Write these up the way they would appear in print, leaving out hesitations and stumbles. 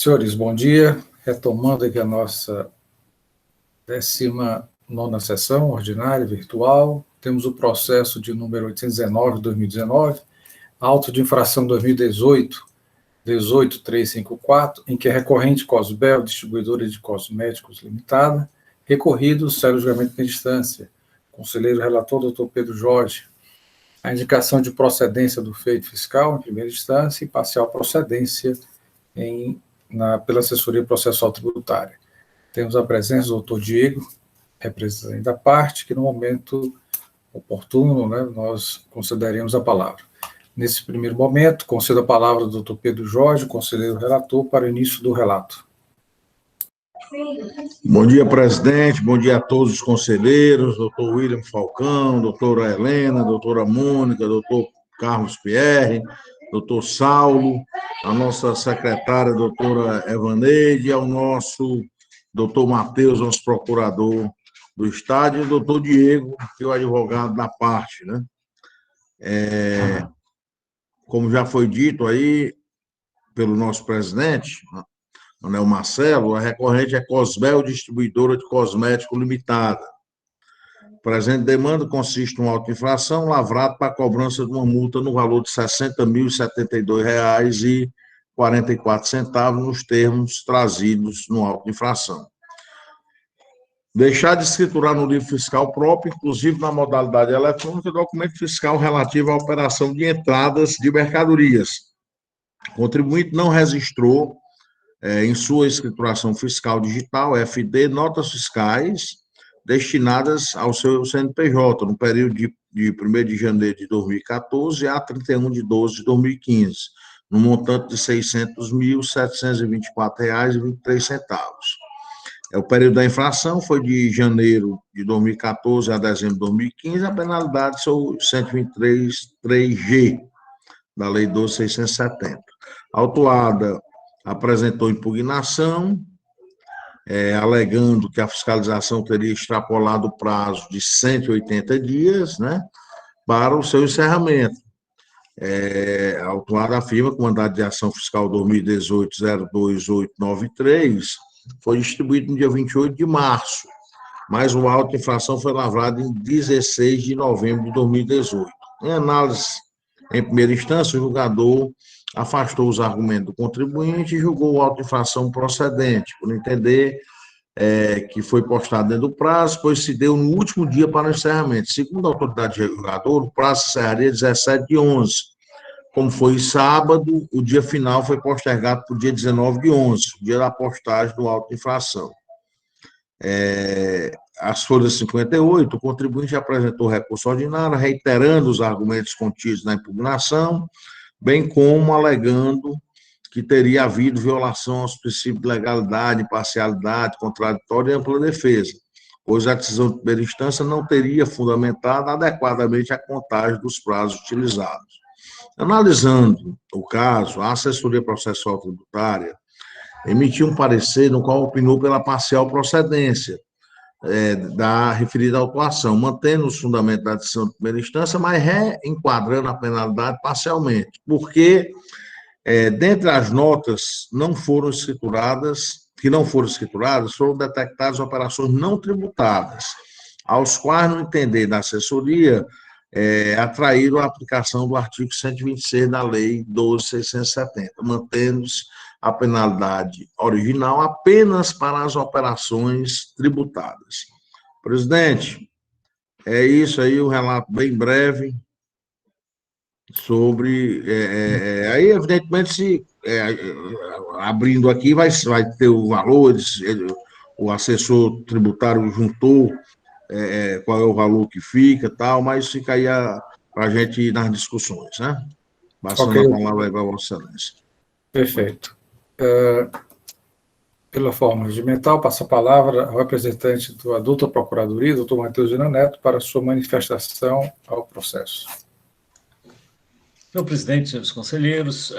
Senhores, bom dia. Retomando aqui a nossa 19ª sessão ordinária virtual, temos o processo de número 819/2019, auto de infração 2018, 18354, em que a recorrente Cosbel, distribuidora de cosméticos limitada, recorrido, sério julgamento em instância. Conselheiro relator, doutor Pedro Jorge. A indicação de procedência do feito fiscal em primeira instância e parcial procedência pela assessoria processual tributária. Temos a presença do doutor Diego, representante da parte, que no momento oportuno, nós concederemos a palavra. Nesse primeiro momento, concedo a palavra ao doutor Pedro Jorge, conselheiro relator, para o início do relato. Bom dia, presidente, bom dia a todos os conselheiros, doutor William Falcão, doutora Helena, doutora Mônica, doutor Carlos Pierre, doutor Saulo, a nossa secretária, doutora Evaneide, ao nosso doutor Matheus, nosso procurador do Estado, e o doutor Diego, que é o advogado da parte, né? Como já foi dito aí pelo nosso presidente, Anel Marcelo, a recorrente é Cosbel, distribuidora de cosmético limitada. A presente demanda consiste em uma auto-infração lavrado para a cobrança de uma multa no valor de R$ 60.072,44 nos termos trazidos no auto-infração. Deixar de escriturar no livro fiscal próprio, inclusive na modalidade eletrônica, documento fiscal relativo à operação de entradas de mercadorias. O contribuinte não registrou em sua escrituração fiscal digital, FD, notas fiscais destinadas ao seu CNPJ, no período de 1º de janeiro de 2014 a 31 de 12 de 2015, no montante de R$ 600.724,23. O período da infração foi de janeiro de 2014 a dezembro de 2015, a penalidade são 123.3G, da Lei 12.670. A autuada apresentou impugnação, alegando que a fiscalização teria extrapolado o prazo de 180 dias, para o seu encerramento. A autuada afirma que o mandado de ação fiscal 2018-02893 foi distribuído no dia 28 de março, mas o auto de infração foi lavrado em 16 de novembro de 2018. Em análise em primeira instância, o julgador afastou os argumentos do contribuinte e julgou o auto de infração procedente, por entender que foi postado dentro do prazo, pois se deu no último dia para o encerramento. Segundo a autoridade julgadora, o prazo encerraria 17 de 11. Como foi sábado, o dia final foi postergado para o dia 19 de 11, dia da postagem do auto de infração. As folhas 58, o contribuinte apresentou recurso ordinário, reiterando os argumentos contidos na impugnação, bem como alegando que teria havido violação aos princípios de legalidade, imparcialidade, contraditória e ampla defesa, pois a decisão de primeira instância não teria fundamentado adequadamente a contagem dos prazos utilizados. Analisando o caso, a assessoria processual tributária emitiu um parecer no qual opinou pela parcial procedência da referida autuação, mantendo os fundamentos da decisão de primeira instância, mas reenquadrando a penalidade parcialmente, porque dentre as notas que não foram escrituradas, foram detectadas operações não tributadas, aos quais, no entender da assessoria, atraíram a aplicação do artigo 126 da Lei 12.670, mantendo-se a penalidade original apenas para as operações tributadas. Presidente, é isso aí, um relato bem breve sobre... aí, evidentemente, abrindo aqui, vai ter o valor, o assessor tributário juntou qual é o valor que fica, tal, mas fica aí para a gente ir nas discussões, né? Passando a palavra aí para a Vossa Excelência. Perfeito. Pela forma regimental, passo a palavra ao representante da adulta Procuradoria, doutor Matheus Vina Neto, para a sua manifestação ao processo. Senhor presidente, senhores conselheiros,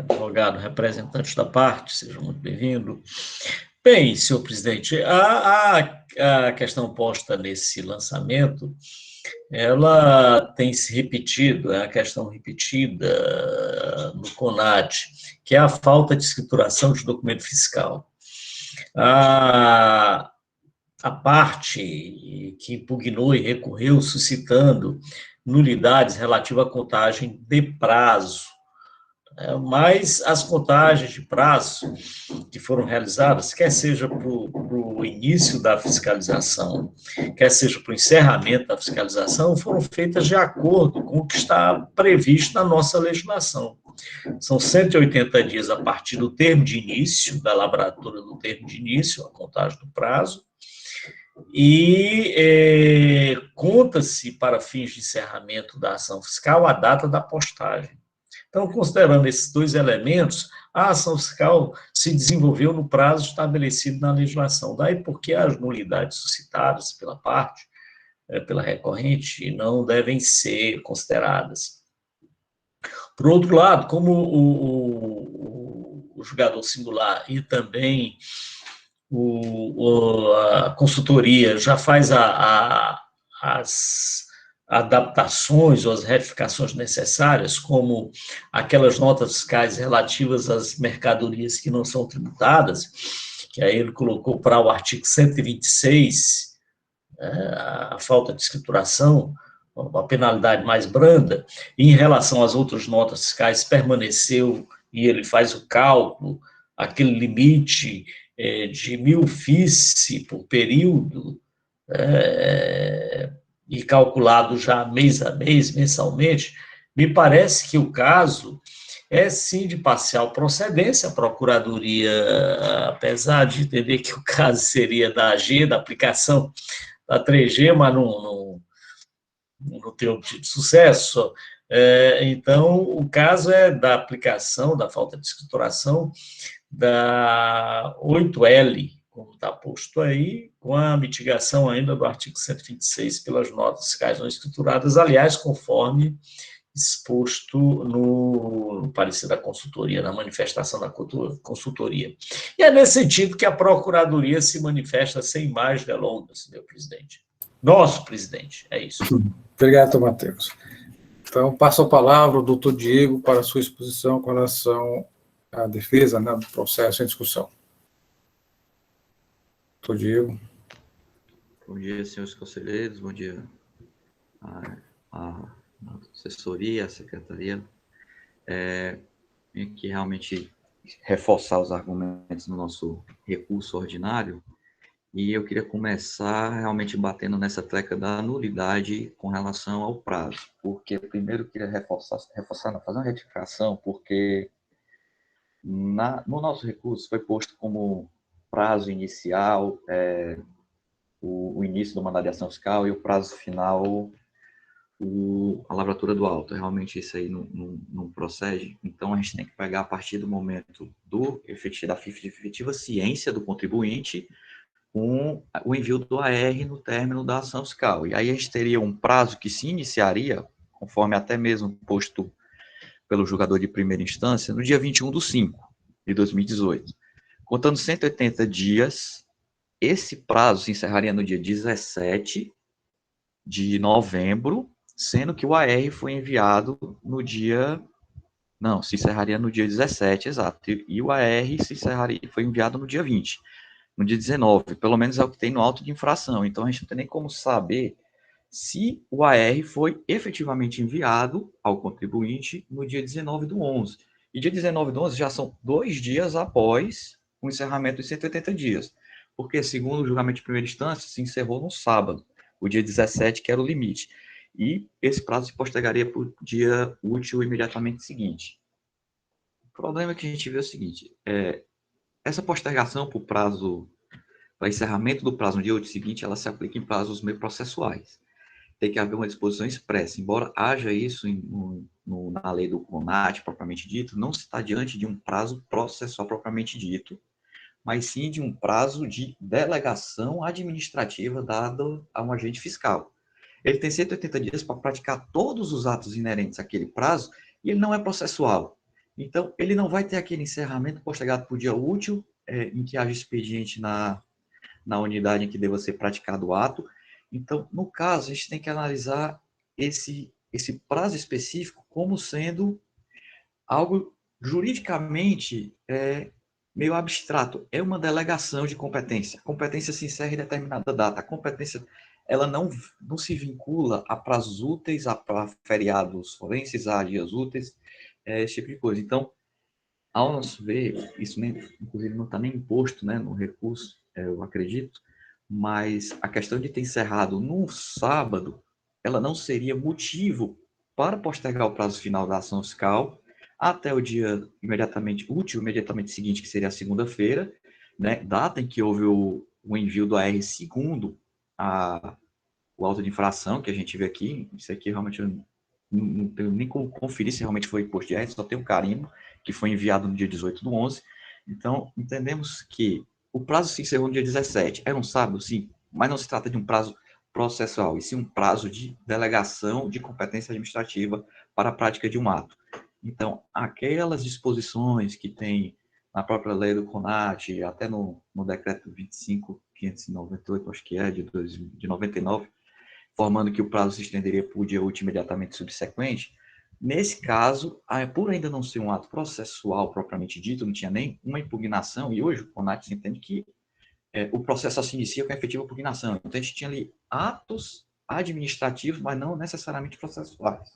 advogado, representante da parte, seja muito bem-vindo. Bem, senhor presidente, a questão posta nesse lançamento, ela tem se repetido, é a questão repetida no CONAD, que é a falta de escrituração de documento fiscal. A parte que impugnou e recorreu, suscitando nulidades relativas à contagem de prazo. Mas as contagens de prazo que foram realizadas, quer seja para o início da fiscalização, quer seja para o encerramento da fiscalização, foram feitas de acordo com o que está previsto na nossa legislação. São 180 dias a partir do termo de início, da lavratura do termo de início, a contagem do prazo, e conta-se para fins de encerramento da ação fiscal a data da postagem. Então, considerando esses dois elementos, a ação fiscal se desenvolveu no prazo estabelecido na legislação. Daí porque as nulidades suscitadas pela recorrente, não devem ser consideradas. Por outro lado, como o julgador singular e também a consultoria já faz as adaptações ou as retificações necessárias, como aquelas notas fiscais relativas às mercadorias que não são tributadas, que aí ele colocou para o artigo 126, a falta de escrituração, uma penalidade mais branda, e em relação às outras notas fiscais permaneceu, e ele faz o cálculo, aquele limite de 1.000 FICE por período, e calculado já mês a mês, mensalmente, me parece que o caso é, sim, de parcial procedência. A Procuradoria, apesar de entender que o caso seria da AG, da aplicação da 3G, mas não tem obtido sucesso, então, o caso é da aplicação, da falta de escrituração, da 8L, como está posto aí, com a mitigação ainda do artigo 126 pelas notas fiscais não escrituradas, aliás, conforme exposto no parecer da consultoria, na manifestação da consultoria. E é nesse sentido que a Procuradoria se manifesta sem mais delongas, meu presidente. Nosso presidente, é isso. Obrigado, Matheus. Então, passo a palavra ao doutor Diego para a sua exposição com relação à defesa, né, do processo em discussão. Doutor Diego. Bom dia, senhores conselheiros, bom dia à assessoria, à secretaria. Vim aqui realmente reforçar os argumentos no nosso recurso ordinário, e eu queria começar realmente batendo nessa tecla da nulidade com relação ao prazo, porque primeiro eu queria reforçar, fazer uma retificação, porque no nosso recurso foi posto como prazo inicial o início do mandado de ação fiscal e o prazo final a lavratura do auto. Realmente isso aí não procede. Então a gente tem que pegar a partir do momento da efetiva ciência do contribuinte com o envio do AR no término da ação fiscal. E aí a gente teria um prazo que se iniciaria, conforme até mesmo posto pelo julgador de primeira instância, no dia 21/5/2018. Contando 180 dias, esse prazo se encerraria no dia 17 de novembro, sendo que o AR foi enviado no dia... Não, se encerraria no dia 17, exato. E o AR foi enviado no dia 20. No dia 19, pelo menos é o que tem no auto de infração. Então, a gente não tem nem como saber se o AR foi efetivamente enviado ao contribuinte no dia 19/11. E dia 19/11 já são 2 dias após o encerramento dos 180 dias. Porque, segundo o julgamento de primeira instância, se encerrou no sábado, o dia 17, que era o limite. E esse prazo se postergaria para o dia útil imediatamente seguinte. O problema que a gente vê é o seguinte, essa postergação para encerramento do prazo no dia útil seguinte, ela se aplica em prazos meio processuais. Tem que haver uma disposição expressa. Embora haja isso na lei do CONAT, propriamente dito, não se está diante de um prazo processual propriamente dito, mas sim de um prazo de delegação administrativa dado a um agente fiscal. Ele tem 180 dias para praticar todos os atos inerentes àquele prazo e ele não é processual. Então, ele não vai ter aquele encerramento postergado para o dia útil, em que haja expediente na unidade em que deva ser praticado o ato. Então, no caso, a gente tem que analisar esse prazo específico como sendo algo Juridicamente, é meio abstrato. É uma delegação de competência. A competência se encerra em determinada data. A competência ela não se vincula a prazos úteis, a feriados forenses, a dias úteis, esse tipo de coisa. Então, ao nosso ver, isso nem, inclusive não está nem imposto, né, no recurso, eu acredito, mas a questão de ter encerrado num sábado, ela não seria motivo para postergar o prazo final da ação fiscal até o dia imediatamente útil, imediatamente seguinte, que seria a segunda-feira, né, data em que houve o envio do AR segundo o auto de infração que a gente vê aqui. Isso aqui realmente eu não tenho nem como conferir se realmente foi imposto de R, só tem um carimbo, que foi enviado no dia 18/11. Então, entendemos que o prazo se encerrou no dia 17. Era um sábado, sim, mas não se trata de um prazo processual, e sim um prazo de delegação de competência administrativa para a prática de um ato. Então, aquelas disposições que tem na própria lei do CONAT, até no decreto 25.598, acho que é, de 99, formando que o prazo se estenderia por dia útil imediatamente subsequente. Nesse caso, por ainda não ser um ato processual propriamente dito, não tinha nem uma impugnação, e hoje o CONAT entende que o processo só se inicia com a efetiva impugnação. Então, a gente tinha ali atos administrativos, mas não necessariamente processuais.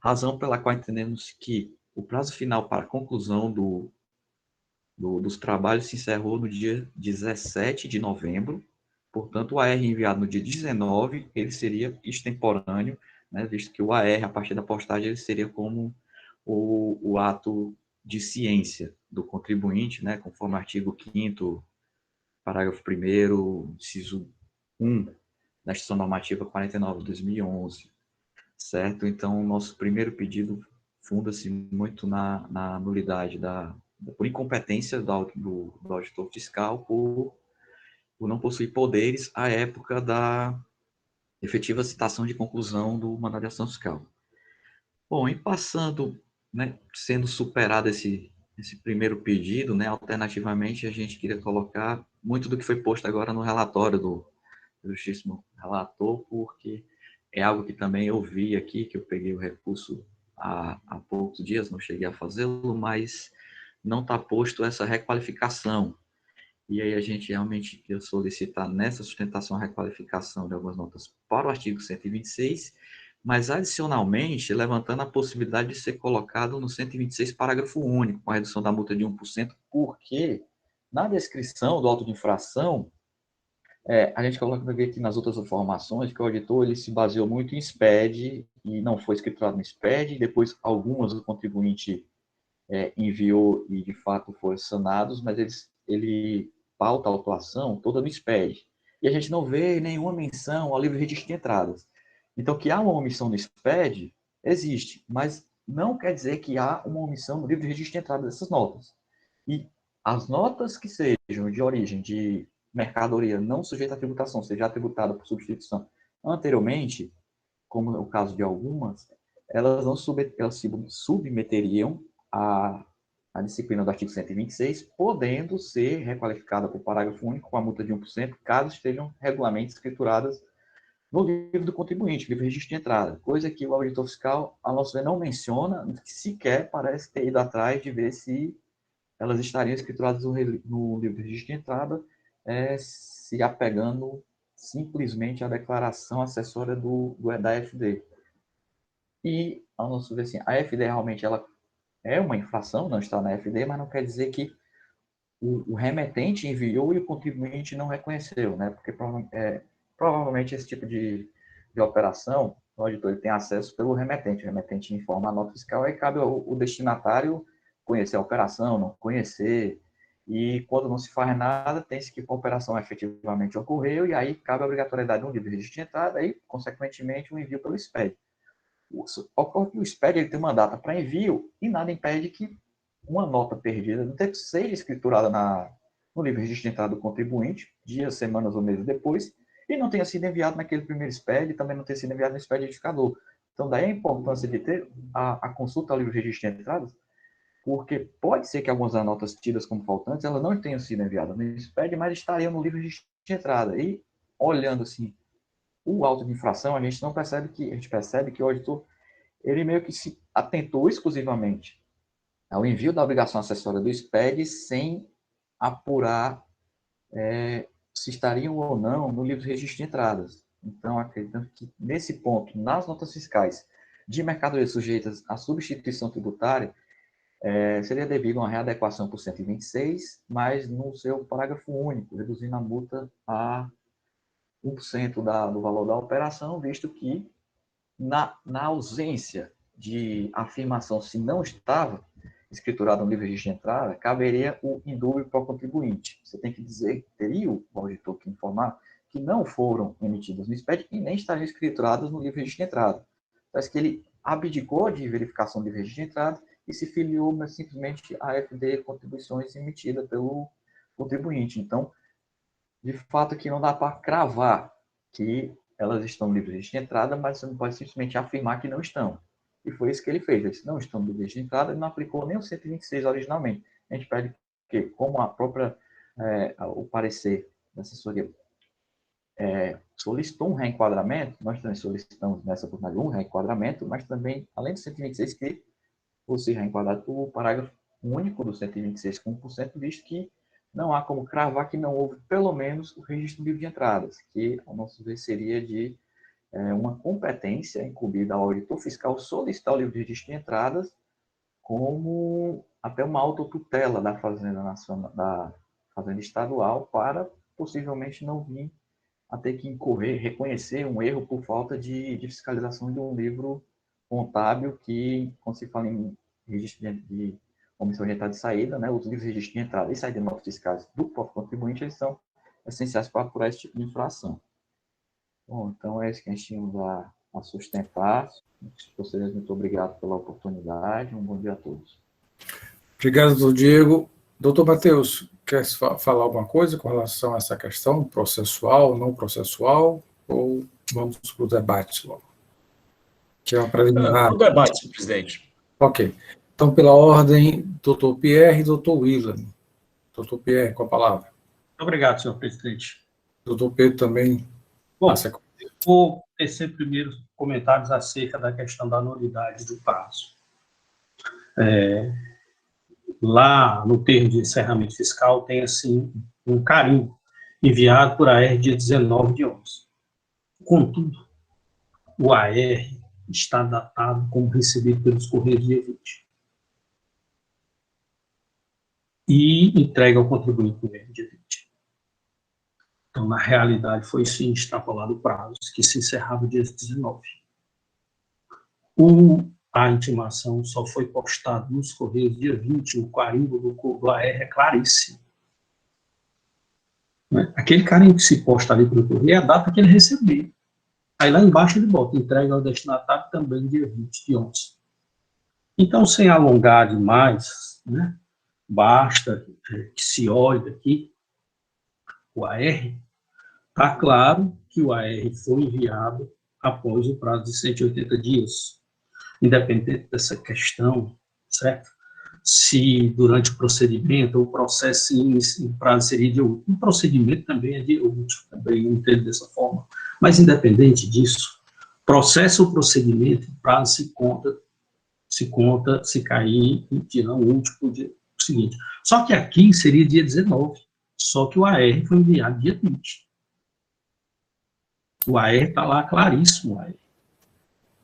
Razão pela qual entendemos que o prazo final para a conclusão dos trabalhos se encerrou no dia 17 de novembro. Portanto, o AR enviado no dia 19, ele seria extemporâneo, né, visto que o AR, a partir da postagem, ele seria como o ato de ciência do contribuinte, né, conforme o artigo 5º, parágrafo 1º, inciso 1, da Instituição Normativa 49 de 2011, certo? Então, o nosso primeiro pedido funda-se muito na nulidade por incompetência do auditor fiscal por não possuir poderes à época da efetiva citação de conclusão do mandado de ação fiscal. Bom, e passando, né, sendo superado esse primeiro pedido, né, alternativamente a gente queria colocar muito do que foi posto agora no relatório do justíssimo relator, porque é algo que também eu vi aqui, que eu peguei o recurso há poucos dias, não cheguei a fazê-lo, mas não está posto essa requalificação. E aí a gente realmente quer solicitar nessa sustentação a requalificação de algumas notas para o artigo 126, mas adicionalmente levantando a possibilidade de ser colocado no 126 parágrafo único, com a redução da multa de 1%, porque na descrição do auto de infração, a gente coloca aqui nas outras informações que o auditor ele se baseou muito em SPED e não foi escriturado no SPED, depois algumas o contribuinte enviou e de fato foram sanados, mas ele pauta a autuação toda no SPED. E a gente não vê nenhuma menção ao livro de registro de entradas. Então, que há uma omissão no SPED, existe, mas não quer dizer que há uma omissão no livro de registro de entradas dessas notas. E as notas que sejam de origem de mercadoria não sujeita à tributação, seja tributada por substituição anteriormente, como é o caso de algumas, elas se submeteriam à disciplina do artigo 126, podendo ser requalificada por parágrafo único com a multa de 1%, caso estejam regularmente escrituradas no livro do contribuinte, livro de registro de entrada, coisa que o auditor fiscal, a nosso ver, não menciona, sequer parece ter ido atrás de ver se elas estariam escrituradas no livro de registro de entrada, se apegando simplesmente à declaração acessória da FD. E, ao nosso ver, assim, a FD realmente ela é uma infração, não está na FD, mas não quer dizer que o remetente enviou e o contribuinte não reconheceu, né? Porque provavelmente esse tipo de operação, o auditor tem acesso pelo remetente. O remetente informa a nota fiscal e cabe ao destinatário conhecer a operação, não conhecer. E quando não se faz nada, tem-se que a operação efetivamente ocorreu e aí cabe a obrigatoriedade de um livro de registro de entrada e, consequentemente, um envio pelo SPED. Ocorre que o SPED ele tem uma data para envio e nada impede que uma nota perdida no texto seja escriturada no livro de registro de entrada do contribuinte, dias, semanas ou meses depois, e não tenha sido enviado naquele primeiro SPED e também não tenha sido enviado no SPED edificador. Então, daí a importância de ter a consulta ao livro de registro de entradas, porque pode ser que algumas das notas tidas como faltantes, elas não tenham sido enviadas no SPED, mas estariam no livro de registro de entrada. E, olhando assim, o auto de infração, a gente percebe que o auditor, ele meio que se atentou exclusivamente ao envio da obrigação acessória do SPED sem apurar se estariam ou não no livro de registro de entradas. Então, acreditando que, nesse ponto, nas notas fiscais de mercadorias sujeitas à substituição tributária, seria devido a uma readequação por 126, mas no seu parágrafo único, reduzindo a multa a 1% do valor da operação, visto que, na ausência de afirmação se não estava escriturado no livro de registro de entrada, caberia o indúbio para o contribuinte. Você tem que dizer, teria o auditor que informar que não foram emitidas no SPED e nem estariam escrituradas no livro de registro de entrada. Parece que ele abdicou de verificação do livro de registro de entrada e se filiou simplesmente à FD contribuições emitida pelo contribuinte. Então, de fato, aqui não dá para cravar que elas estão no livro de registro de entrada, mas você não pode simplesmente afirmar que não estão. E foi isso que ele fez. Eles não estão no livro de registro de entrada e não aplicou nem o 126 originalmente. A gente pede que, como a própria, o parecer da assessoria solicitou um reenquadramento, nós também solicitamos nessa oportunidade um reenquadramento, mas também, além do 126, que fosse reenquadrado o parágrafo único do 126 com 1%, visto que não há como cravar que não houve, pelo menos, o registro do livro de entradas, que, ao nosso ver, seria de uma competência incumbida ao auditor fiscal solicitar o livro de registro de entradas como até uma autotutela da Fazenda Nacional, da Fazenda Estadual, para possivelmente não vir a ter que reconhecer um erro por falta de fiscalização de um livro contábil que, quando se fala em registro de omissão orientada de saída, né, os livros de registro de entrada e saída de notas fiscais do próprio contribuinte, eles são essenciais para apurar esse tipo de infração. Bom, então é isso que a gente tinha a sustentar. Vocês, muito obrigado pela oportunidade. Um bom dia a todos. Obrigado, doutor Diego. Doutor Matheus, quer falar alguma coisa com relação a essa questão processual, não processual, ou vamos para o debate logo? Que é uma preliminar. O debate, senhor presidente. Ok. Então, pela ordem, doutor Pierre e doutor William. Doutor Pierre, com a palavra. Obrigado, senhor presidente. Doutor Pedro também. Bom, vou tecer primeiro comentários acerca da questão da nulidade do prazo. Lá no termo de encerramento fiscal tem, assim, um carimbo enviado por AR dia 19/11. Contudo, o AR está datado como recebido pelos Correios dia 20. E entregue ao contribuinte no mesmo dia 20. Então, na realidade, foi sim extrapolado o prazo, que se encerrava dia 19. A intimação só foi postada nos Correios dia 20, o carimbo do AR é claríssimo. Aquele carimbo que se posta ali pelo Correio é a data que ele recebeu. Aí lá embaixo ele bota, entrega ao destinatário também dia 20 de 11. Então, sem alongar demais, né, basta que se olhe aqui o AR, está claro que o AR foi enviado após o prazo de 180 dias. Independente dessa questão, certo? Se durante o procedimento, o processo em prazo seria de útil. O procedimento também é de útil, também entendo dessa forma. Mas, independente disso, processo ou procedimento, o prazo se cair em dia útil para o dia seguinte. Só que aqui seria dia 19, só que o AR foi enviado dia 20. O AR está lá claríssimo, o AR.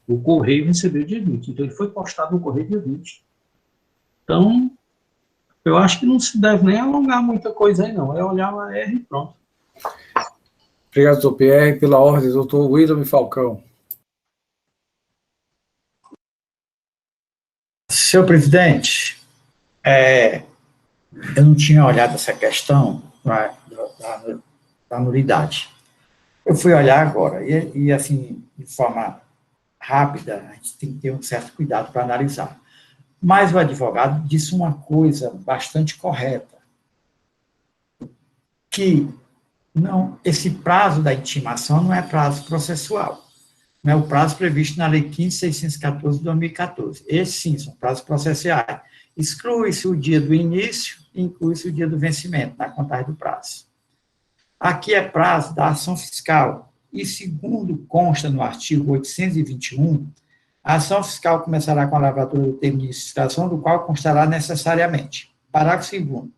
O Correio recebeu dia 20, então ele foi postado no Correio dia 20. Então, eu acho que não se deve nem alongar muita coisa aí, não. É olhar o AR e pronto. Obrigado, doutor Pierre. Pela ordem, doutor William Falcão. Senhor presidente, eu não tinha olhado essa questão da nulidade. Eu fui olhar agora, e assim, de forma rápida, a gente tem que ter um certo cuidado para analisar. Mas o advogado disse uma coisa bastante correta, que esse prazo da intimação não é prazo processual, não é o prazo previsto na Lei 15.614 de 2014. Esses, sim, são prazos processuais. Exclui-se o dia do início e inclui-se o dia do vencimento, na contagem do prazo. Aqui é prazo da ação fiscal, e segundo consta no artigo 821, A ação fiscal começará com a lavratura do termo de licitação, do qual constará necessariamente. Parágrafo 2º.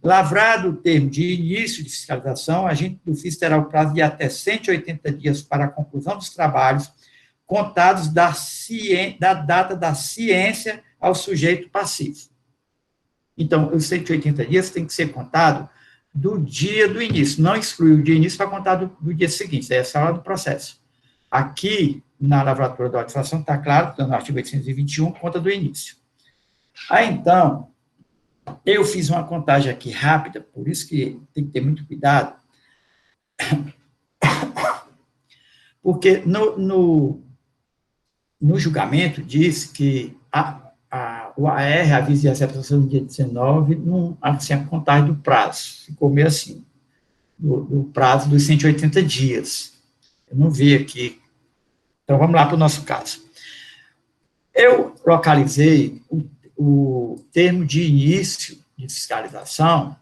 Lavrado o termo de início de fiscalização, o agente do FIS terá o prazo de até 180 dias para a conclusão dos trabalhos, contados da data da ciência ao sujeito passivo. Então, os 180 dias tem que ser contado do dia do início, não excluir o dia do início para contar do dia seguinte, essa é a hora do processo. Aqui, na lavratura da autorização, está claro, no artigo 821, conta do início. Aí, então, eu fiz uma contagem aqui rápida, por isso que tem que ter muito cuidado, porque no julgamento diz que o AR, aviso de recepção no dia 19, não assim, a contagem do prazo, ficou meio assim, do prazo dos 180 dias. Eu não vi aqui. Então, vamos lá para o nosso caso. Eu localizei o termo de início de fiscalização,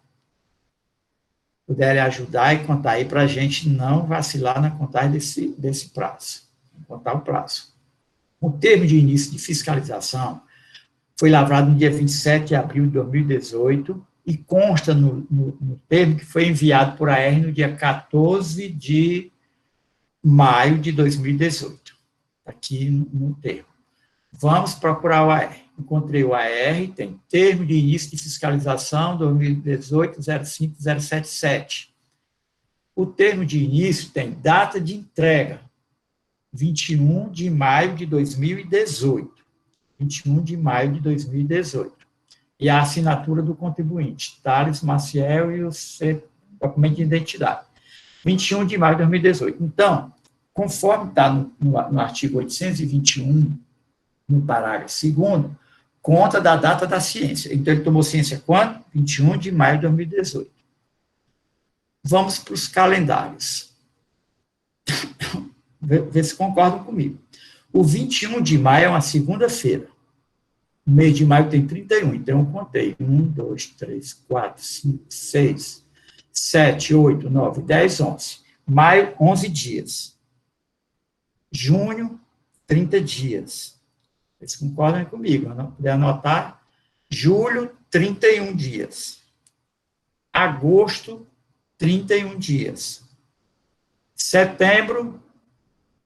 puderem ajudar e contar aí para a gente não vacilar na contagem desse prazo, contar o prazo. O termo de início de fiscalização foi lavrado no dia 27 de abril de 2018 e consta no termo que foi enviado por AR no dia 14 de maio de 2018. Aqui no termo. Vamos procurar o AR. Encontrei o AR, tem termo de início de fiscalização 2018-05077. O termo de início tem data de entrega, 21 de maio de 2018. 21 de maio de 2018. E a assinatura do contribuinte, Thales Maciel e o documento de identidade. 21 de maio de 2018. Então, conforme está no artigo 821, no parágrafo 2º, conta da data da ciência. Então, ele tomou ciência quando? 21 de maio de 2018. Vamos para os calendários. Vê se concordam comigo. O 21 de maio é uma segunda-feira. O mês de maio tem 31, então eu contei. 1, 2, 3, 4, 5, 6, 7, 8, 9, 10, 11. Maio, 11 dias. Junho, 30 dias. Vocês concordam comigo? Não puder anotar. Julho, 31 dias. Agosto, 31 dias. Setembro,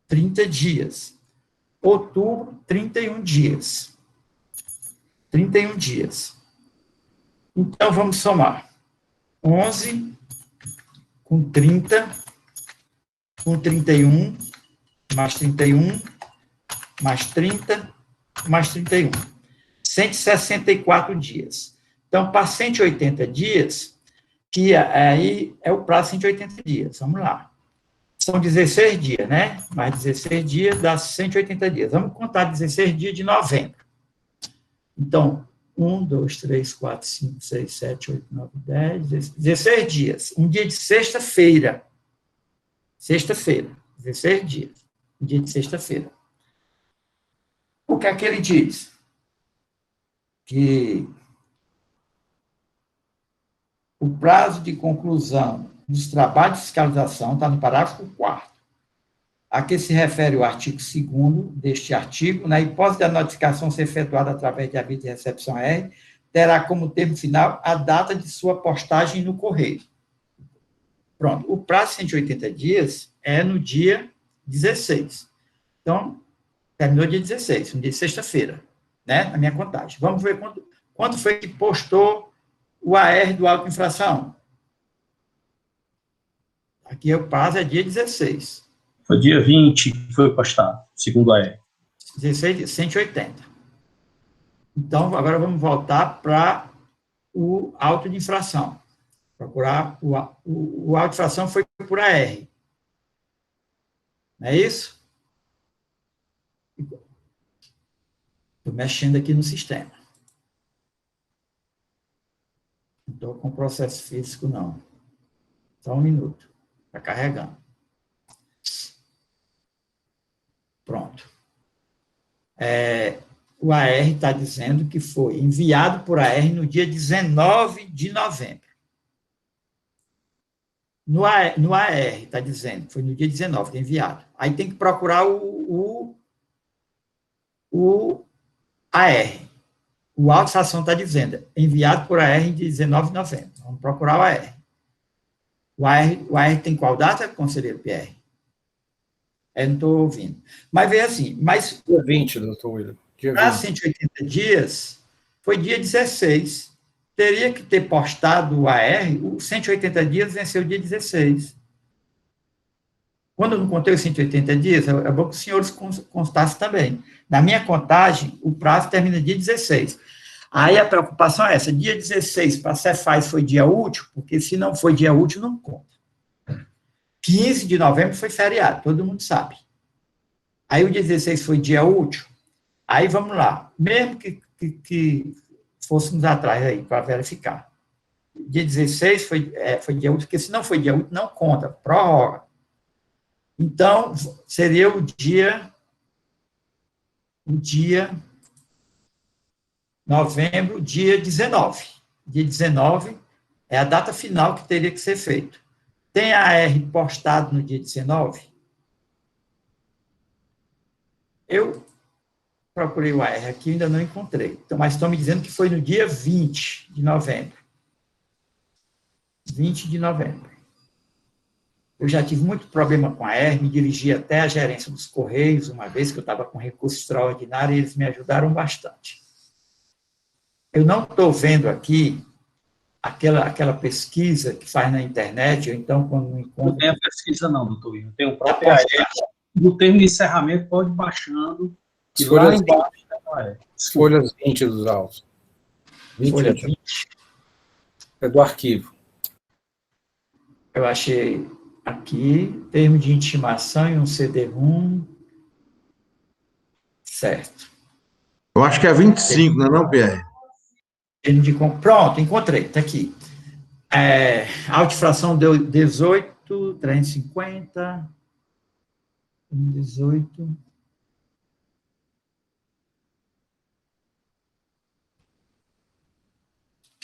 30 dias. Outubro, 31 dias. 31 dias. Então, vamos somar. 11 com 30, com 31, mais 31, mais 30, mais 31. 164 dias. Então, para 180 dias, que aí é o prazo de 180 dias. Vamos lá. São 16 dias, né? Mais 16 dias dá 180 dias. Vamos contar 16 dias de novembro. Então, 1, 2, 3, 4, 5, 6, 7, 8, 9, 10, 16 dias. Um dia de sexta-feira. Sexta-feira. 16 dias. Um dia de sexta-feira. O que é que ele diz? Que o prazo de conclusão dos trabalhos de fiscalização está no parágrafo 4º, a que se refere o artigo 2º deste artigo, na hipótese da notificação ser efetuada através de aviso de recepção R, terá como termo final a data de sua postagem no correio. Pronto, o prazo de 180 dias é no dia 16. Então, terminou dia 16, um dia de sexta-feira, né, na minha contagem. Vamos ver quando foi que postou o AR do auto de infração. Aqui o prazo é dia 16. Foi dia 20 que foi postado, segundo a AR. 16 dias, 180. Então, agora vamos voltar para o auto de infração. Procurar o auto de infração foi por AR. Não é isso? Estou mexendo aqui no sistema. Não estou com processo físico, não. Só um minuto. Está carregando. Pronto. O AR está dizendo que foi enviado por AR no dia 19 de novembro. No AR está dizendo que foi no dia 19 de enviado. Aí tem que procurar o o AR. O auto de satisfação está dizendo, enviado por AR de 19 de novembro. Vamos procurar o AR. O AR tem qual data, conselheiro Pierre? Eu não estou ouvindo. Mas veja assim, mas... Dia 20, doutor William. Para 180 dias, foi dia 16. Teria que ter postado o AR, os 180 dias venceu dia 16. Quando eu não contei os 180 dias, é bom que os senhores constassem também. Na minha contagem, o prazo termina dia 16. Aí a preocupação é essa, dia 16 para a Cefaz foi dia útil, porque se não foi dia útil, não conta. 15 de novembro foi feriado, todo mundo sabe. Aí o 16 foi dia útil, aí vamos lá, mesmo que fôssemos atrás aí para verificar. Dia 16 foi dia útil, porque se não foi dia útil, não conta, prorroga. Então, seria o dia novembro, dia 19. Dia 19 é a data final que teria que ser feito. Tem a AR postado no dia 19? Eu procurei o AR aqui, ainda não encontrei. Então, mas estão me dizendo que foi no dia 20 de novembro. 20 de novembro. Eu já tive muito problema com a AR, me dirigi até a gerência dos Correios, uma vez que eu estava com recurso extraordinário, e eles me ajudaram bastante. Eu não estou vendo aqui aquela pesquisa que faz na internet, ou então, quando não encontro... Não tem a pesquisa não, doutor William. Tem o próprio AR. No termo de encerramento, pode ir baixando, e lá embaixo tem o AR. Folhas 20 dos autos. 20, Folha 20. É do arquivo. Eu achei aqui, termo de intimação e um CD-ROM. Certo. Eu acho que é 25, não é não, Pierre? Pronto, encontrei, está aqui. A altifração deu 18, 350, 18.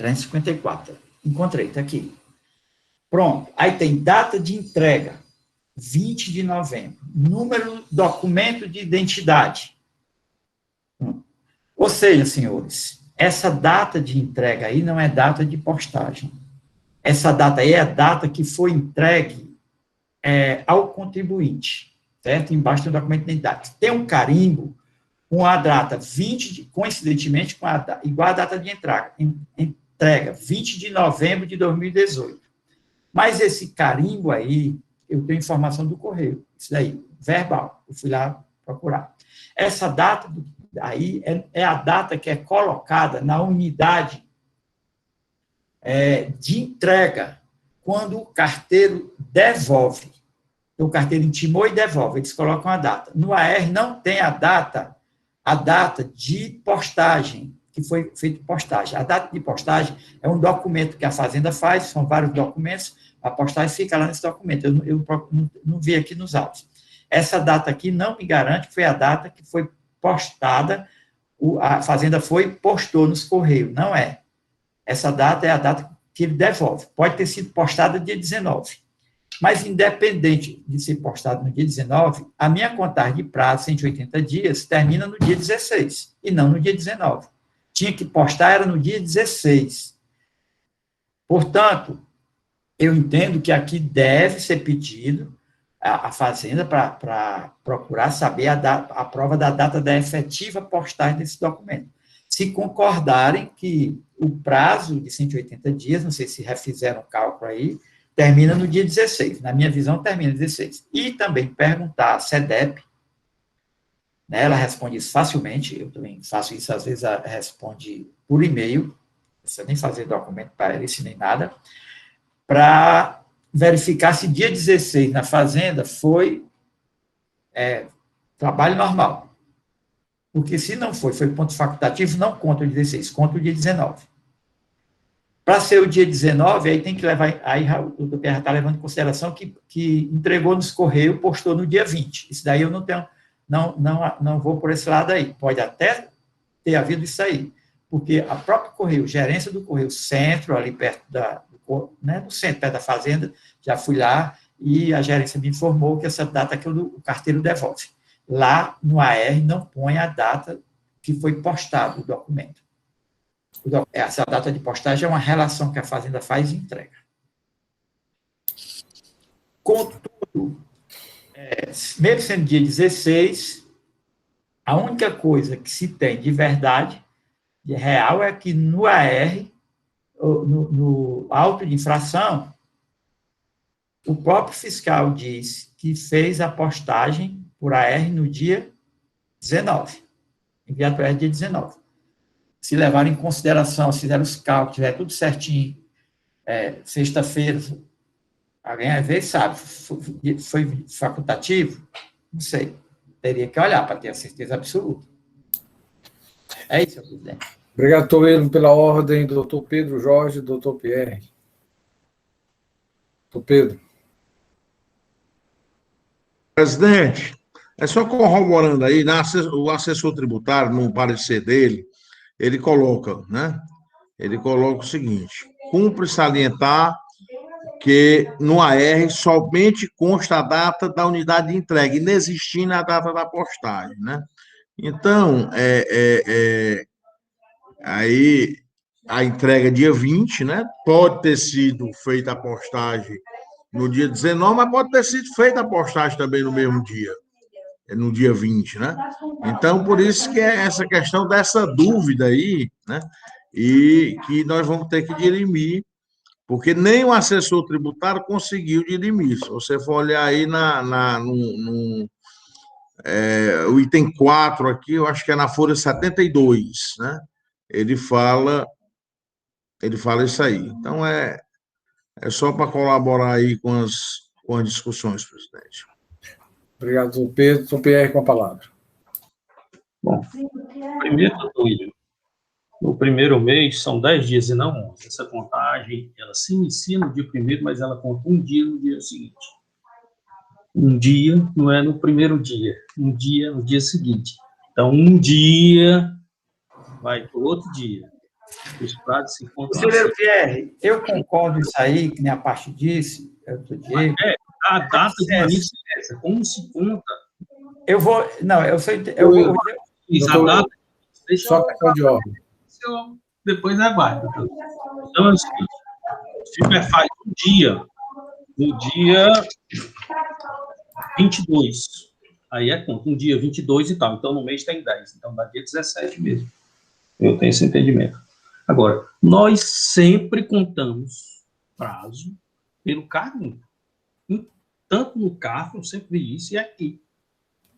R$354. Encontrei, está aqui. Pronto. Aí tem data de entrega, 20 de novembro. Número, documento de identidade. Ou seja, senhores, essa data de entrega aí não é data de postagem. Essa data aí é a data que foi entregue ao contribuinte, certo? Embaixo do documento de identidade. Tem um carimbo com a data 20, coincidentemente, igual a data de entrega, 20 de novembro de 2018. Mas esse carimbo aí, eu tenho informação do correio, isso daí, verbal, eu fui lá procurar. Essa data aí é a data que é colocada na unidade de entrega, quando o carteiro devolve. Então, o carteiro intimou e devolve, eles colocam a data. No AR não tem a data de postagem, que foi feito postagem. A data de postagem é um documento que a Fazenda faz, são vários documentos, a postagem fica lá nesse documento, eu não vi aqui nos autos. Essa data aqui não me garante que foi a data que foi postada, a Fazenda postou nos Correios, não é. Essa data é a data que ele devolve. Pode ter sido postada dia 19. Mas, independente de ser postado no dia 19, a minha contagem de prazo, 180 dias, termina no dia 16, e não no dia 19. Tinha que postar, era no dia 16. Portanto, eu entendo que aqui deve ser pedido a Fazenda para procurar saber a prova da data da efetiva postagem desse documento. Se concordarem que o prazo de 180 dias, não sei se refizeram o cálculo aí, termina no dia 16. Na minha visão, termina no 16. E também perguntar à SEDEP, né, ela responde isso facilmente, eu também faço isso, às vezes ela responde por e-mail, não precisa nem fazer documento para ela, nem nada, para verificar se dia 16 na Fazenda foi trabalho normal. Porque se não foi ponto facultativo, não conta o dia 16, conta o dia 19. Para ser o dia 19, aí tem que levar, aí o doutor já está levando em consideração que entregou nos Correios, postou no dia 20. Isso daí eu não tenho, não vou por esse lado aí. Pode até ter havido isso aí, porque a própria Correio, gerência do Correio Centro, ali perto do centro, perto da Fazenda, já fui lá e a gerência me informou que essa data que o carteiro devolve. lá no AR não põe a data que foi postado o documento. Essa data de postagem é uma relação que a Fazenda faz e entrega. Contudo, mesmo sendo dia 16, a única coisa que se tem de verdade, de real, é que no AR, no auto de infração, o próprio fiscal diz que fez a postagem por AR no dia 19, enviado para AR dia 19. Se levaram em consideração, se fizeram os cálculos, tiver tudo certinho, sexta-feira, alguém às vezes sabe, foi facultativo? Não sei. Teria que olhar para ter a certeza absoluta. É isso, senhor presidente. Obrigado, Toledo, pela ordem. Doutor Pedro Jorge, doutor Pierre. Doutor Pedro. Presidente, é só corroborando aí, o assessor tributário, no parecer dele, ele coloca, né? Ele coloca o seguinte: cumpre salientar que no AR somente consta a data da unidade de entrega, inexistindo a data da postagem, né? Então, aí a entrega dia 20, né? Pode ter sido feita a postagem no dia 19, mas pode ter sido feita a postagem também no mesmo dia, no dia 20, né? Então, por isso que é essa questão dessa dúvida aí, né? E que nós vamos ter que dirimir, porque nem o assessor tributário conseguiu dirimir. Se você for olhar aí o item 4 aqui, eu acho que é na folha 72, né? Ele fala isso aí. Então, é só para colaborar aí com as discussões, presidente. Obrigado, doutor Pedro. Doutor Pierre, com a palavra. Bom, primeiro, doutor William, no primeiro mês são 10 dias e não 11. Essa contagem, ela se inicia no dia primeiro, mas ela conta um dia no dia seguinte. Um dia não é no primeiro dia, um dia no dia seguinte. Então, um dia vai para o outro dia. Os prazos se encontram. Conselheiro Pierre, eu concordo isso aí, que nem a parte disse, Diego. A data de início é essa, como se conta? Eu vou. Não, eu sei. A data. Só questão de ordem. Depois aguardo. Então, é o seguinte: se faz um dia, no dia 22. Aí é conta, um dia 22 e tal. Então, no mês tem 10. Então, dá dia 17 mesmo. Eu tenho esse entendimento. Agora, nós sempre contamos prazo pelo carimbo. Tanto no CARF, eu sempre vi isso, e aqui.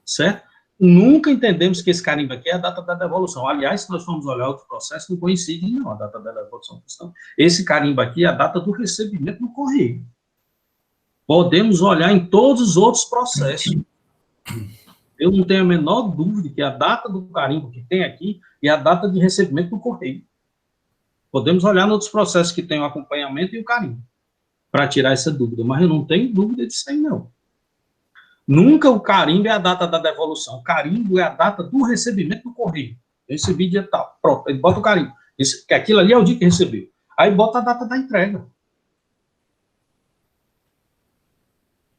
Certo? Nunca entendemos que esse carimbo aqui é a data da devolução. Aliás, se nós formos olhar outro processo, não coincide, não, a data da devolução. Então, esse carimbo aqui é a data do recebimento no correio. Podemos olhar em todos os outros processos. Eu não tenho a menor dúvida que a data do carimbo que tem aqui é a data de recebimento no correio. Podemos olhar nos outros processos que tem o acompanhamento e o carimbo, para tirar essa dúvida, mas eu não tenho dúvida disso aí, não. Nunca o carimbo é a data da devolução, o carimbo é a data do recebimento do correio. Eu recebi dia tal, pronto, ele bota o carimbo, que aquilo ali é o dia que recebeu. Aí bota a data da entrega.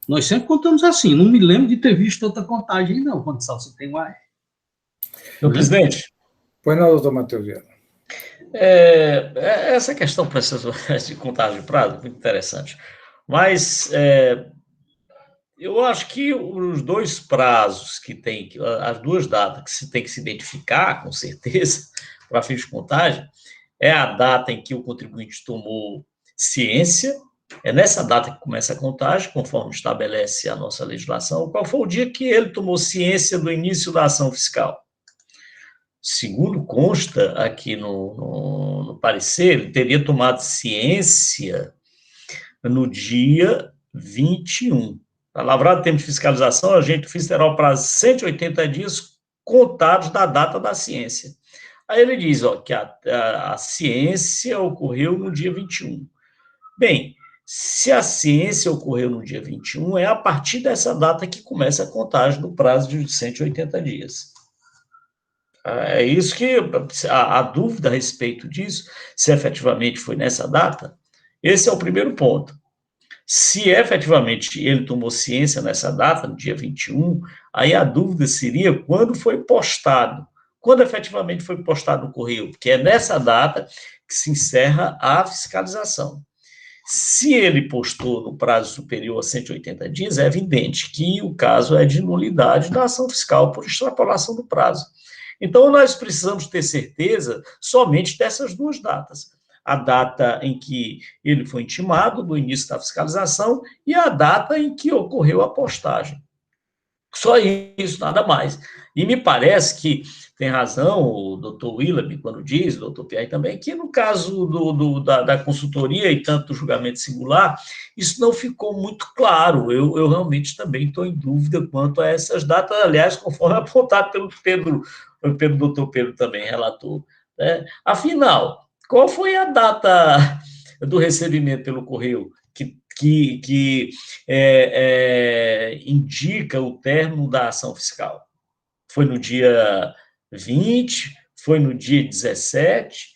Nós sempre contamos assim, não me lembro de ter visto outra contagem, não, quando só se tem um AR. Senhor presidente, pois não, doutor Matheus Vieira. Essa questão de contagem de prazo é muito interessante. Mas eu acho que os dois prazos que tem, as duas datas que se tem que se identificar, com certeza, para fins de contagem, é a data em que o contribuinte tomou ciência, é nessa data que começa a contagem, conforme estabelece a nossa legislação, qual foi o dia que ele tomou ciência do início da ação fiscal. Segundo consta aqui no parecer, ele teria tomado ciência no dia 21. Para lavrar o tempo de fiscalização, a gente terá o prazo de 180 dias contados da data da ciência. Aí ele diz que a ciência ocorreu no dia 21. Bem, se a ciência ocorreu no dia 21, é a partir dessa data que começa a contagem do prazo de 180 dias. É isso que a dúvida a respeito disso, se efetivamente foi nessa data, esse é o primeiro ponto. Se efetivamente ele tomou ciência nessa data, no dia 21, aí a dúvida seria quando foi postado. Quando efetivamente foi postado no correio, porque é nessa data que se encerra a fiscalização. Se ele postou no prazo superior a 180 dias, é evidente que o caso é de nulidade da ação fiscal por extrapolação do prazo. Então, nós precisamos ter certeza somente dessas duas datas. A data em que ele foi intimado, no início da fiscalização, e a data em que ocorreu a postagem. Só isso, nada mais. E me parece que tem razão o doutor Willam, quando diz, o doutor Pierre também, que no caso da consultoria e tanto do julgamento singular, isso não ficou muito claro. Eu realmente também estou em dúvida quanto a essas datas, aliás, conforme apontado pelo doutor Pedro também, relator. Né? Afinal, qual foi a data do recebimento pelo correio que indica o término da ação fiscal? Foi no dia 20? Foi no dia 17?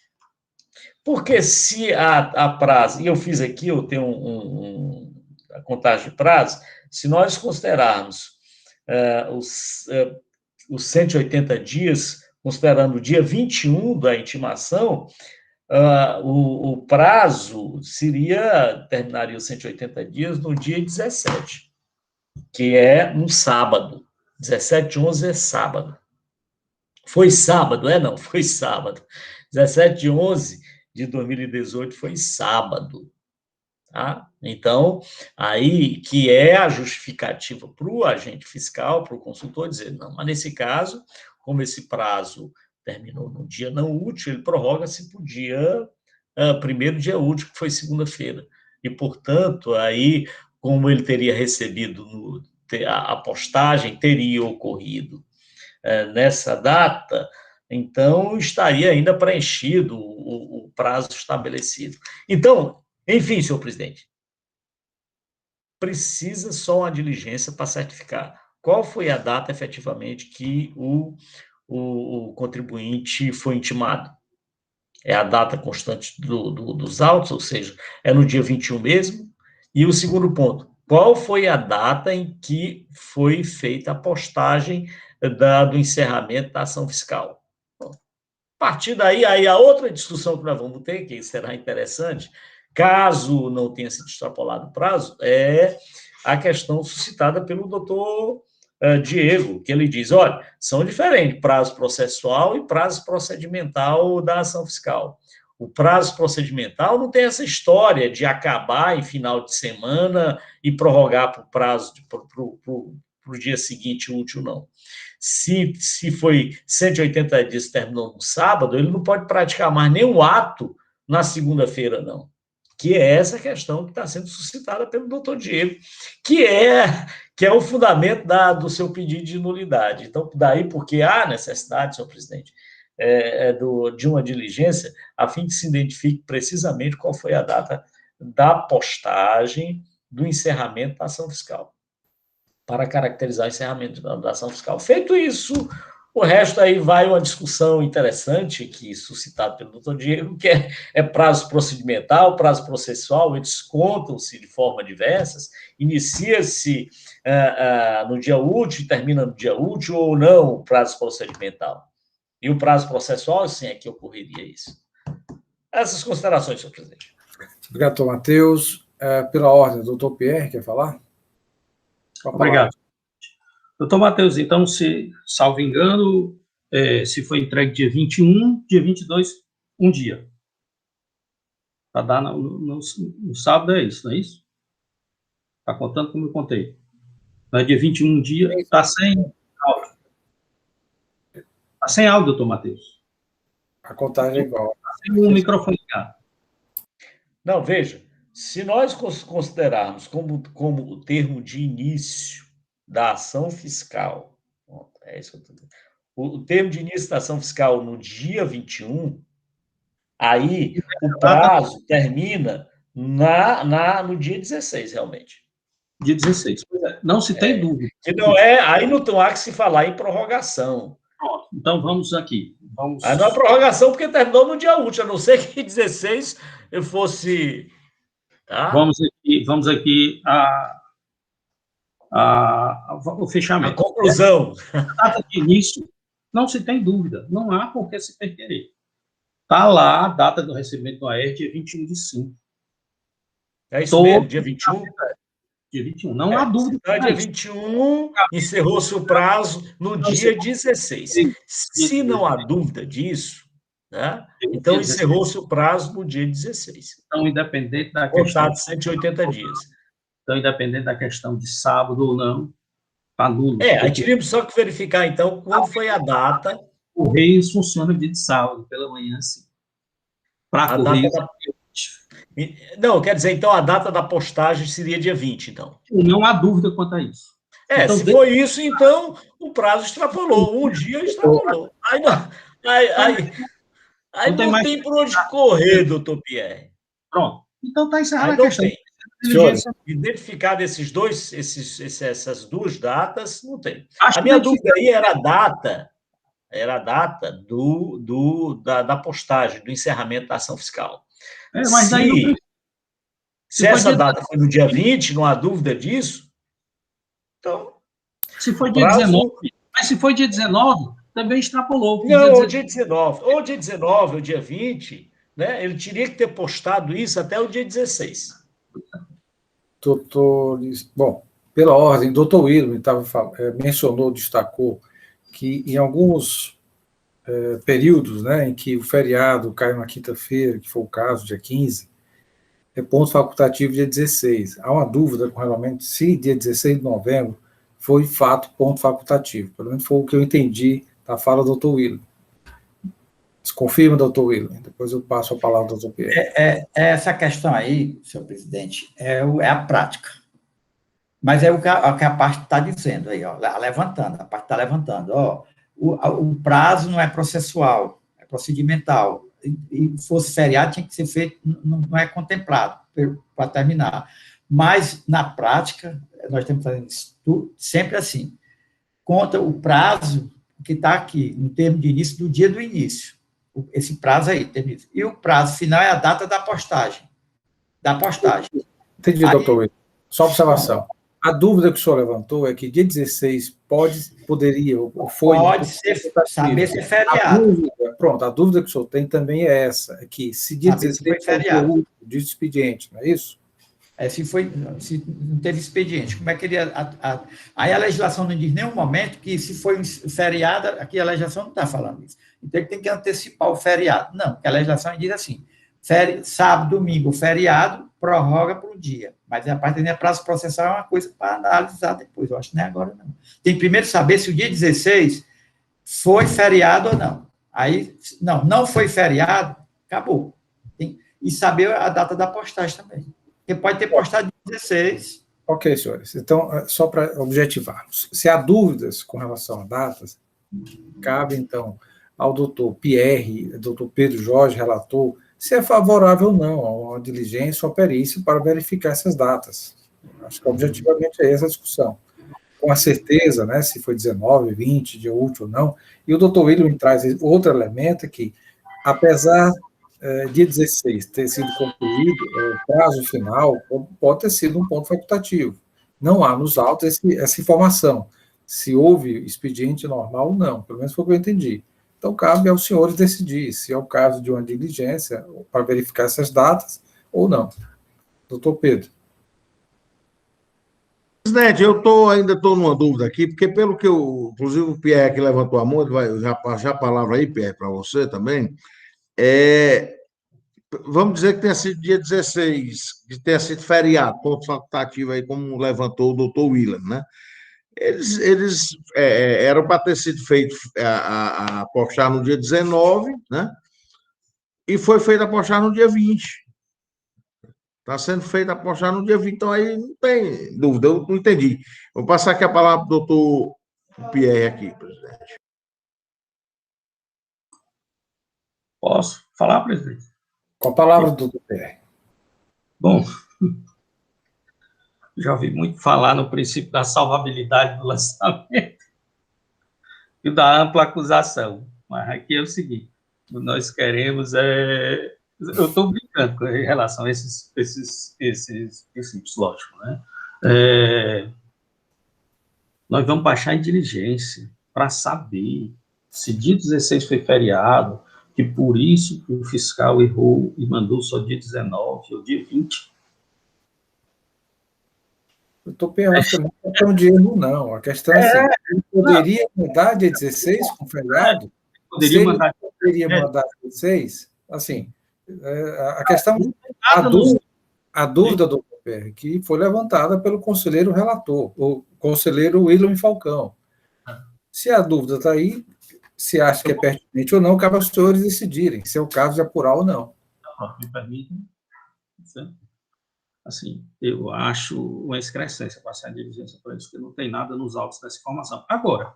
Porque se a prazo, e eu fiz aqui, eu tenho a contagem de prazo, se nós considerarmos os 180 dias, considerando o dia 21 da intimação, o prazo terminaria os 180 dias no dia 17, que é um sábado. 17/11 é sábado. Foi sábado, não, foi sábado. 17/11 de 2018 foi sábado. Tá? Então, aí que é a justificativa para o agente fiscal, para o consultor, dizer, não, mas nesse caso, como esse prazo terminou no dia não útil, ele prorroga-se para o dia, primeiro dia útil, que foi segunda-feira. E, portanto, aí, como ele teria recebido a postagem, teria ocorrido nessa data, então estaria ainda preenchido o prazo estabelecido. Então, enfim, senhor presidente, precisa só uma diligência para certificar qual foi a data efetivamente que o contribuinte foi intimado. É a data constante dos autos, ou seja, é no dia 21 mesmo. E o segundo ponto, qual foi a data em que foi feita a postagem do encerramento da ação fiscal? Bom, a partir daí, aí a outra discussão que nós vamos ter, que será interessante, caso não tenha sido extrapolado o prazo, é a questão suscitada pelo doutor Diego, que ele diz, olha, são diferentes prazo processual e prazo procedimental da ação fiscal. O prazo procedimental não tem essa história de acabar em final de semana e prorrogar para o prazo, para o dia seguinte útil, não. Se foi 180 dias, terminou no sábado, ele não pode praticar mais nenhum ato na segunda-feira, não. Que é essa questão que está sendo suscitada pelo doutor Diego, que é o fundamento do seu pedido de nulidade. Então, daí porque há necessidade, senhor presidente, de uma diligência, a fim que se identifique precisamente qual foi a data da postagem do encerramento da ação fiscal, para caracterizar o encerramento da ação fiscal. Feito isso, o resto aí vai uma discussão interessante, que suscitado pelo doutor Diego, que é prazo procedimental, prazo processual, eles contam-se de forma diversas, inicia-se no dia útil, termina no dia útil ou não o prazo procedimental. E o prazo processual, sim, é que ocorreria isso. Essas considerações, senhor presidente. Obrigado, doutor Matheus. Pela ordem, doutor Pierre, quer falar? Obrigado. Doutor Matheus, então, salvo engano, se foi entregue dia 21, dia 22, um dia. Para dar no sábado é isso, não é isso? Está contando como eu contei. Não é dia 21, um dia, está sem áudio. Está sem áudio, doutor Matheus. A contagem é igual. Está sem o microfone ligado. Não, veja, se nós considerarmos como o termo de início da ação fiscal, é isso que eu estou dizendo, o termo de início da ação fiscal no dia 21, aí o prazo termina no dia 16, realmente. Dia 16. Não se tem dúvida. Que aí não há que se falar em prorrogação. Pronto, então vamos aqui. Aí não é prorrogação porque terminou no dia útil, a não ser que 16 fosse Tá? Vamos aqui o A fechamento. conclusão. A data de início, não se tem dúvida, não há por que se perquerer. Está lá a data do recebimento do AER, dia 21/5. É isso mesmo, dia 21? Dia 21, não há dúvida. Então, dia 21, encerrou-se o prazo no dia 16. Se não há dúvida disso, né, então encerrou-se o prazo no dia 16. Então, independente da questão... Contado 180 dias. Então, independente da questão de sábado ou não, está nulo. Aí teríamos só que verificar, então, quando foi a data. O Correios funciona dia de sábado, pela manhã, sim. Para Correios... Não, quer dizer, então, a data da postagem seria dia 20, então. Não há dúvida quanto a isso. Então, se foi isso, então, o prazo extrapolou. Um dia extrapolou. Aí não tem por onde correr, doutor Pierre. Pronto. Então, está encerrada a questão. Identificar essas duas datas, não tem. A minha dúvida aí era a data da postagem, do encerramento da ação fiscal. Mas se essa data foi no dia 20, não há dúvida disso, então... Se foi dia 19, mas se foi dia 19, também extrapolou. Não, ou dia 19. Ou dia 19, ou dia 20, né? Ele teria que ter postado isso até o dia 16. Bom, pela ordem, doutor William mencionou, destacou que em alguns períodos, né, em que o feriado cai na quinta-feira, que foi o caso, dia 15, é ponto facultativo dia 16. Há uma dúvida com realmente se dia 16 de novembro foi fato ponto facultativo. Pelo menos foi o que eu entendi da fala do doutor William. Confirma, doutor William. Depois eu passo a palavra ao doutor Pierre. Essa questão aí, senhor presidente, é a prática. Mas é o que a parte está dizendo aí, ó, levantando, a parte está levantando. Ó, o prazo não é processual, é procedimental. E fosse feriado, tinha que ser feito, não é contemplado para terminar. Mas, na prática, nós estamos fazendo isso sempre assim. Conta o prazo que está aqui, no termo de início, do dia do início. Esse prazo aí, e o prazo final é a data da postagem. Entendi, doutor William. Só observação. A dúvida que o senhor levantou é que dia 16 poderia, ou foi... Pode ser, saber se é feriado. A dúvida que o senhor tem também é essa, é que se dia 16 foi feriado, de expediente, não é isso? Se não teve expediente, como é que ele... Aí a legislação não diz em nenhum momento que se foi um feriado, aqui a legislação não está falando isso. Então, ele tem que antecipar o feriado. Não, porque a legislação diz assim, sábado, domingo, feriado, prorroga por um dia. Mas a parte de prazo processual é uma coisa para analisar depois, eu acho que não é agora, não. Tem que primeiro saber se o dia 16 foi feriado ou não. Aí, não foi feriado, acabou. E saber a data da postagem também. Porque pode ter postado 16. Ok, senhores. Então, só para objetivarmos. Se há dúvidas com relação a datas, cabe, então, ao doutor Pierre, doutor Pedro Jorge, relator, se é favorável ou não a uma diligência ou a perícia para verificar essas datas. Acho que objetivamente é essa a discussão. Com a certeza, né, se foi 19, 20, dia útil ou não. E o doutor William traz outro elemento que, apesar dia 16 ter sido concluído, o prazo final pode ter sido um ponto facultativo. Não há nos autos essa informação, se houve expediente normal ou não, pelo menos foi o que eu entendi. Então, cabe aos senhores decidir se é o caso de uma diligência para verificar essas datas ou não. Doutor Pedro. Presidente, eu ainda estou numa dúvida aqui, porque pelo que inclusive o Pierre que levantou a mão, vai já a palavra aí, Pierre, para você também, vamos dizer que tenha sido dia 16, que tenha sido feriado, ponto facultativo aí, como levantou o doutor William, né? Eles eram para ter sido feito a postagem no dia 19, né? E foi feita a postagem no dia 20. Está sendo feita a postagem no dia 20, então aí não tem dúvida, eu não entendi. Vou passar aqui a palavra para o doutor Pierre aqui, presidente. Posso falar, presidente? Com a palavra do doutor Pierre. Bom, já ouvi muito falar no princípio da salvabilidade do lançamento e da ampla acusação. Mas aqui é o seguinte, o que nós queremos eu estou brincando, Franco, em relação a esses princípios, lógico, né? Nós vamos baixar em diligência para saber se dia 16 foi feriado, que por isso que o fiscal errou e mandou só dia 19 ou dia 20. Eu estou pensando, não é questão de erro, não. A questão é assim, poderia mudar dia 16 com feriado? Poderia mandar. Poderia mandar dia 16? Assim, a questão, a dúvida do PR, que foi levantada pelo conselheiro relator, o conselheiro William Falcão. Se a dúvida está aí, se acha que é pertinente ou não, cabe aos senhores decidirem se é o caso de apurar ou não. Me permitem. Assim, eu acho uma excrescência passar a diligência para isso, porque não tem nada nos autos dessa informação. Agora,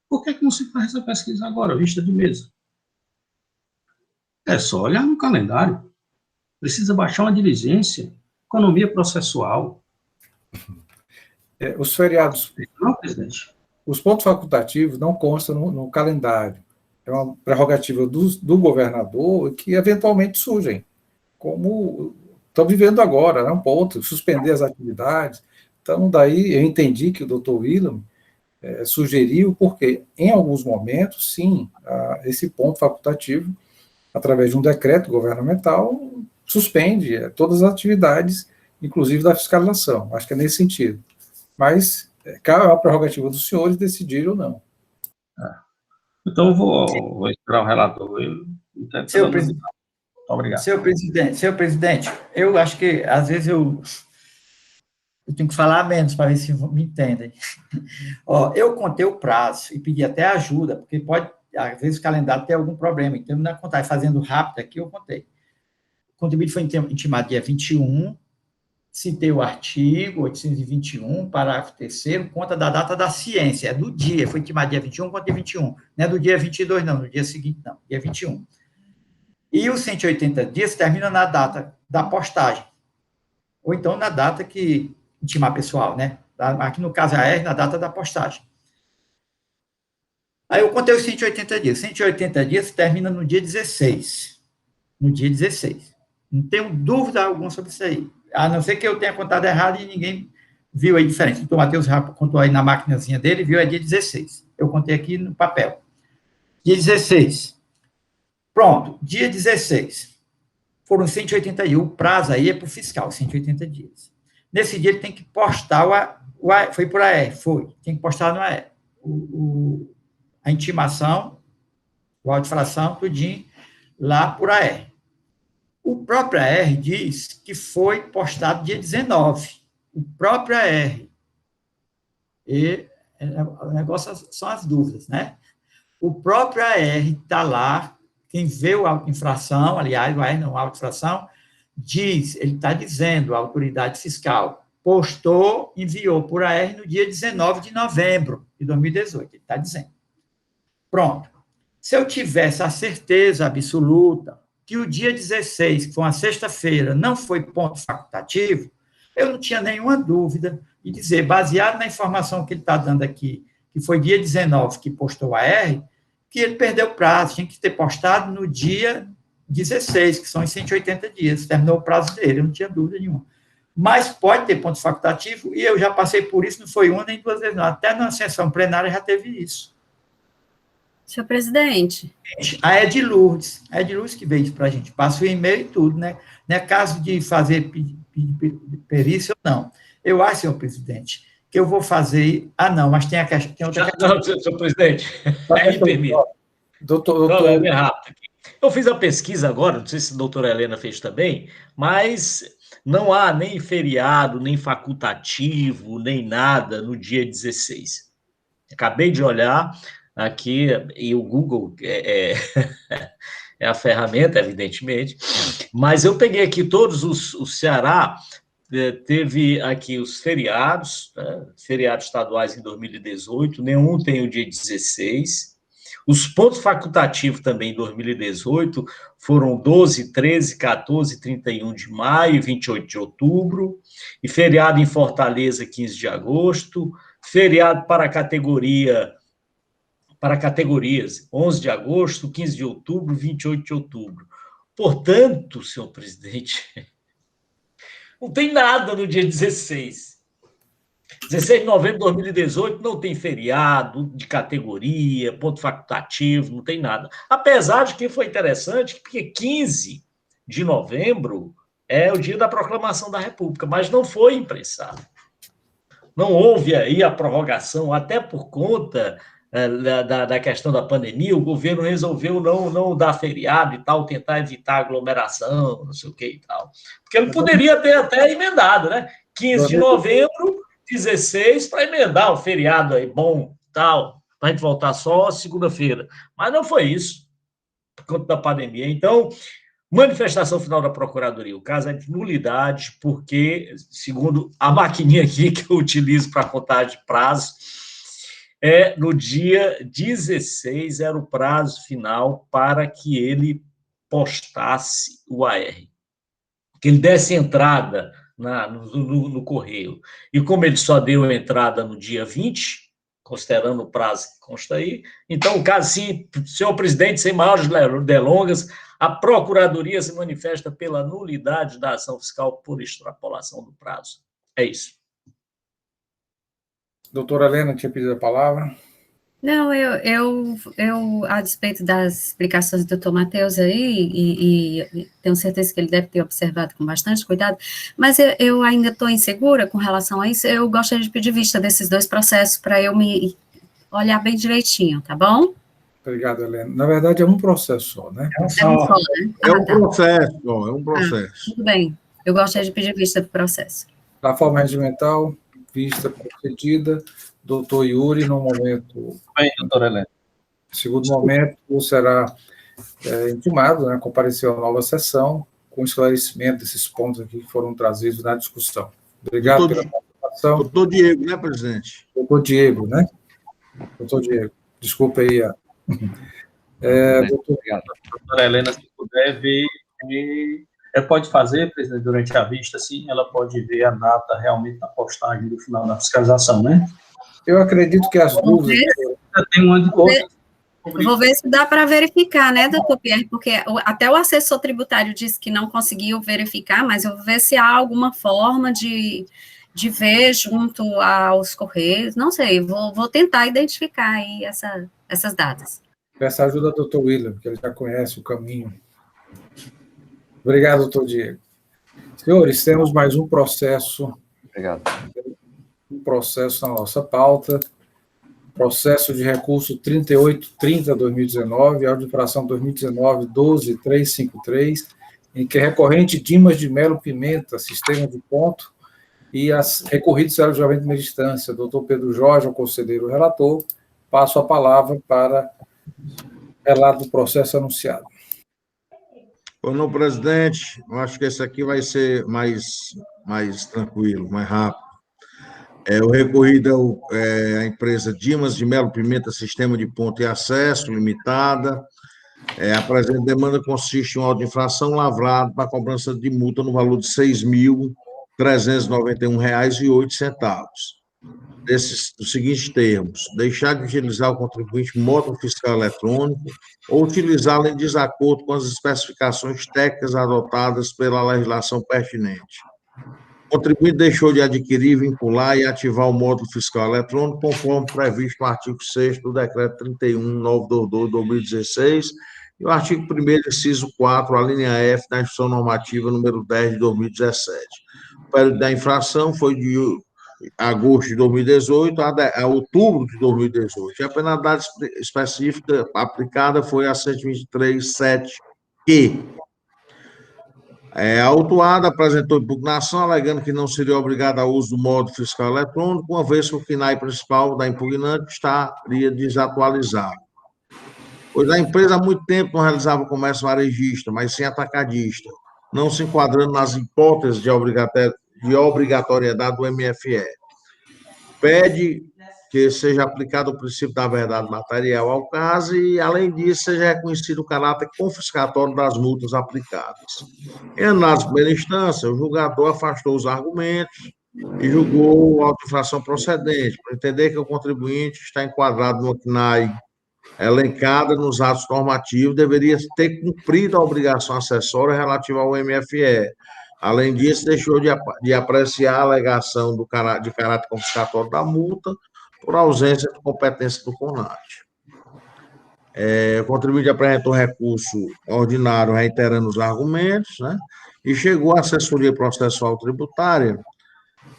por que não se faz essa pesquisa agora, vista de mesa? É só olhar no calendário. Precisa baixar uma diligência, economia processual. Os feriados... Não, presidente. Os pontos facultativos não constam no calendário. É uma prerrogativa do governador que eventualmente surgem, como estão vivendo agora, né? Um ponto, suspender as atividades. Então, daí eu entendi que o doutor William sugeriu, porque em alguns momentos, sim, esse ponto facultativo, através de um decreto governamental, suspende todas as atividades, inclusive da fiscalização. Acho que é nesse sentido. Mas cabe a prerrogativa dos senhores decidir ou não. Então, eu vou esperar o relator. Senhor presidente, obrigado. Senhor presidente, eu acho que, às vezes, eu tenho que falar menos para ver se me entendem. Eu contei o prazo e pedi até ajuda, porque pode, às vezes, o calendário tem algum problema. Então, na contagem, fazendo rápido aqui, eu contei. O contribuinte foi intimado dia 21, citei o artigo 821, parágrafo 3º, conta da data da ciência, é do dia, foi intimado dia 21, conta dia 21, não é do dia 22, não, no dia seguinte, não, dia 21. E os 180 dias termina na data da postagem, ou então na data que intimar pessoal, né? Aqui no caso a R, na data da postagem. Aí eu contei os 180 dias. 180 dias termina no dia 16. No dia 16. Não tenho dúvida alguma sobre isso aí. A não ser que eu tenha contado errado e ninguém viu aí diferente. Então, o Matheus contou aí na maquinazinha dele, viu, é dia 16. Eu contei aqui no papel. Dia 16. Pronto, dia 16. Foram 180 dias. O prazo aí é para o fiscal, 180 dias. Nesse dia, ele tem que postar foi por AR, foi. Tem que postar no AR. A intimação, o auto de infração, tudinho, lá por AR. O próprio AR diz que foi postado dia 19. O próprio AR. E o negócio são as dúvidas, né? O próprio AR está lá, quem vê o auto de infração, aliás, o AR não, o auto de infração, diz, ele está dizendo, a autoridade fiscal, postou, enviou por AR no dia 19 de novembro de 2018, ele está dizendo. Pronto. Se eu tivesse a certeza absoluta que o dia 16, que foi uma sexta-feira, não foi ponto facultativo, eu não tinha nenhuma dúvida de dizer, baseado na informação que ele está dando aqui, que foi dia 19 que postou a R, que ele perdeu o prazo, tinha que ter postado no dia 16, que são os 180 dias, terminou o prazo dele, eu não tinha dúvida nenhuma. Mas pode ter ponto facultativo, e eu já passei por isso, não foi uma nem duas vezes, não. Até na sessão plenária já teve isso. Senhor presidente. A Ed Lourdes que veio isso para a gente, passa o e-mail e tudo, né? Não é caso de fazer perícia ou não. Eu acho, senhor presidente, que eu vou fazer... não, mas tem outra questão. Não, senhor presidente, aí me permite. Doutor... Não, é bem rápido. Eu fiz a pesquisa agora, não sei se a doutora Helena fez também, mas não há nem feriado, nem facultativo, nem nada no dia 16. Acabei de olhar aqui, e o Google é a ferramenta, evidentemente, mas eu peguei aqui todos o Ceará, teve aqui os feriados, né, feriados estaduais em 2018, nenhum tem o dia 16, os pontos facultativos também em 2018 foram 12, 13, 14, 31 de maio e 28 de outubro, e feriado em Fortaleza, 15 de agosto, feriado para categorias, 11 de agosto, 15 de outubro, 28 de outubro. Portanto, senhor presidente, não tem nada no dia 16. 16 de novembro de 2018 não tem feriado de categoria, ponto facultativo, não tem nada. Apesar de que foi interessante, porque 15 de novembro é o dia da proclamação da República, mas não foi imprensado. Não houve aí a prorrogação, até por conta da questão da pandemia, o governo resolveu não dar feriado e tal, tentar evitar aglomeração, não sei o que e tal. Porque ele poderia ter até emendado, né? 15 de novembro, 16, para emendar um feriado aí bom, tal, para a gente voltar só segunda-feira. Mas não foi isso, por conta da pandemia. Então, manifestação final da Procuradoria. O caso é de nulidade, porque, segundo a maquininha aqui que eu utilizo para contar de prazo, no dia 16 era o prazo final para que ele postasse o AR. Que ele desse entrada no correio. E como ele só deu entrada no dia 20, considerando o prazo que consta aí, então, o caso, sim, senhor presidente, sem maiores delongas, a Procuradoria se manifesta pela nulidade da ação fiscal por extrapolação do prazo. É isso. Doutora Helena tinha pedido a palavra. Não, eu a despeito das explicações do doutor Matheus aí, e tenho certeza que ele deve ter observado com bastante cuidado, mas eu ainda estou insegura com relação a isso. Eu gostaria de pedir vista desses dois processos para eu me olhar bem direitinho, tá bom? Obrigado, Helena. Na verdade, é um processo só, né? É um só, né? É um processo, é um processo. Tudo bem. Eu gostaria de pedir vista do processo. Da forma regimental, vista concedida. Doutor Yuri, no momento... Bem, doutora Helena. Segundo momento, será intimado, né, comparecer à nova sessão, com esclarecimento desses pontos aqui que foram trazidos na discussão. Obrigado pela participação. Doutor Diego, né, presidente? Doutor Diego, né? Doutor Diego, desculpa aí. Doutora Helena, se puder ver, pode fazer, presidente, durante a vista, sim, ela pode ver a data realmente da postagem do final da fiscalização, né? Eu acredito que as dúvidas... Tem uma de coisa. Vou ver se dá para verificar, né, doutor Pierre, porque até o assessor tributário disse que não conseguiu verificar, mas eu vou ver se há alguma forma de ver junto aos Correios, não sei, vou tentar identificar aí essas datas. Peço ajuda ao doutor William, porque ele já conhece o caminho. Obrigado, doutor Diego. Senhores, temos mais um processo. Obrigado. Um processo na nossa pauta. Processo de recurso 3830-2019, auto-infração 2019-12353, em que recorrente Dimas de Melo Pimenta, sistema de ponto, e recorrido será o julgamento de meia distância. Doutor Pedro Jorge, o conselheiro relator, passo a palavra para relato do processo anunciado. Senhor presidente, eu acho que esse aqui vai ser mais tranquilo, mais rápido. O recorrido é a empresa Dimas de Melo Pimenta, Sistema de Ponto e Acesso, limitada. A presente demanda consiste em uma auto-infração lavrada para cobrança de multa no valor de R$ 6.391,08. Dos seguintes termos: deixar de utilizar o contribuinte módulo fiscal eletrônico ou utilizá-lo em desacordo com as especificações técnicas adotadas pela legislação pertinente. O contribuinte deixou de adquirir, vincular e ativar o módulo fiscal eletrônico, conforme previsto no artigo 6º do Decreto 31.922/2016 e o artigo 1º, inciso 4, a linha F da Instrução Normativa número 10 de 2017. O período da infração foi de agosto de 2018 a outubro de 2018. E a penalidade específica aplicada foi a 123.7, a autuada apresentou impugnação, alegando que não seria obrigada ao uso do módulo fiscal eletrônico, uma vez que o CNAE principal da impugnante estaria desatualizado. Pois a empresa há muito tempo não realizava comércio varejista, mas sim atacadista, não se enquadrando nas hipóteses de obrigatoriedade do MFE. Pede que seja aplicado o princípio da verdade material ao caso e, além disso, seja reconhecido o caráter confiscatório das multas aplicadas. Em análise de primeira instância, o julgador afastou os argumentos e julgou a auto-infração procedente, por entender que o contribuinte está enquadrado no CNAE elencada nos atos normativos, deveria ter cumprido a obrigação acessória relativa ao MFE. Além disso, deixou de apreciar a alegação de caráter confiscatório da multa por ausência de competência do CONAT. O contribuinte apresentou recurso ordinário reiterando os argumentos, né? E chegou à assessoria processual tributária